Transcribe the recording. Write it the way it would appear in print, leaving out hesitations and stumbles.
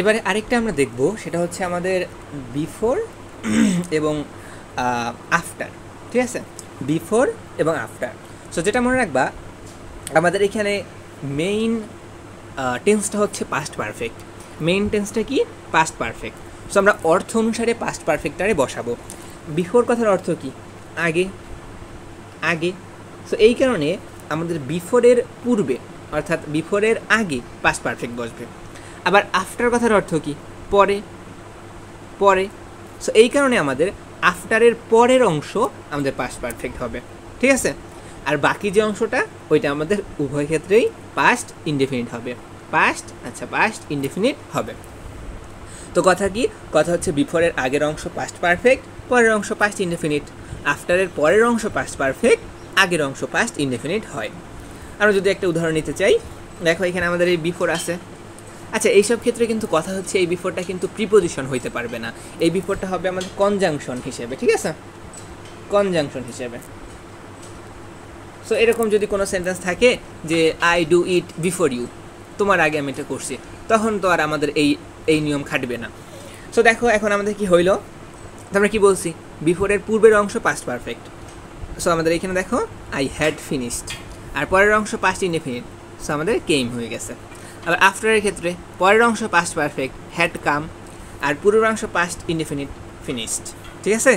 এবারে আরেকটা আমরা দেখব, সেটা হচ্ছে আমাদের বিফোর এবং আফটার। ঠিক আছে, বিফোর এবং আফটার। সো যেটা মনে রাখবা, আমাদের এখানে মেইন টেন্সটা হচ্ছে পাস্ট পারফেক্ট। মেইন টেন্সটা কি? Past perfect. সো আমরা অর্থ অনুসারে পাস্ট পারফেক্টটারে বসাবো। বিফোর কথার অর্থ কি? আগে, আগে। সো এই কারণে আমাদের বিফোরের পূর্বে অর্থাৎ বিফোরের আগে পাস্ট পারফেক্ট বসবে। আবার আফটার কথার অর্থ কি? পরে, পরে। সো এই কারণে আমাদের আফটারের পরের অংশ আমাদের পাস্ট পারফেক্ট হবে। ঠিক আছে, আর বাকি যে অংশটা ওইটা আমাদের উভয় ক্ষেত্রেই পাস্ট ইনডেফিনিট হবে। পাস্ট, আচ্ছা, পাস্ট ইনডেফিনিট হবে। তো কথা কি? কথা হচ্ছে বিফোরের আগের অংশ পাস্ট পারফেক্ট, পরের অংশ পাস্ট ইনডেফিনিট। আফটারের পরের অংশ পাস্ট পারফেক্ট, আগের অংশ পাস্ট ইনডেফিনিট হয়। আমরা যদি একটা উদাহরণ নিতে চাই, দেখো এখানে আমাদের এই বিফোর আছে। আচ্ছা, এইসব ক্ষেত্রে কিন্তু কথা হচ্ছে এই বিফোরটা কিন্তু প্রিপোজিশন হইতে পারবে না, এই বিফোরটা হবে আমাদের কনজাংশন হিসেবে। ঠিক আছে, কনজাংশন হিসেবে। সো এরকম যদি কোনো সেন্টেন্স থাকে যে I do it before you, তোমার আগে আমি এটা করছি, তখন তো আর আমাদের এই নিয়ম খাটবে না। সো দেখো এখন আমাদের কি হইল, আমরা কি বলছি? বিফোরের পূর্বের অংশ পাস্ট পারফেক্ট। সো আমাদের এখানে দেখো আই হ্যাড ফিনিশড, আর পরের অংশ পাস্ট ইনডেফিনিট, সো আমাদের কেম হয়ে গেছে। আবার আফটারের ক্ষেত্রে পরের অংশ পাস্ট পারফেক্ট, হ্যাড কাম, আর পূর্বের অংশ পাস্ট ইনডেফিনিট, ফিনিশড। ঠিক আছে।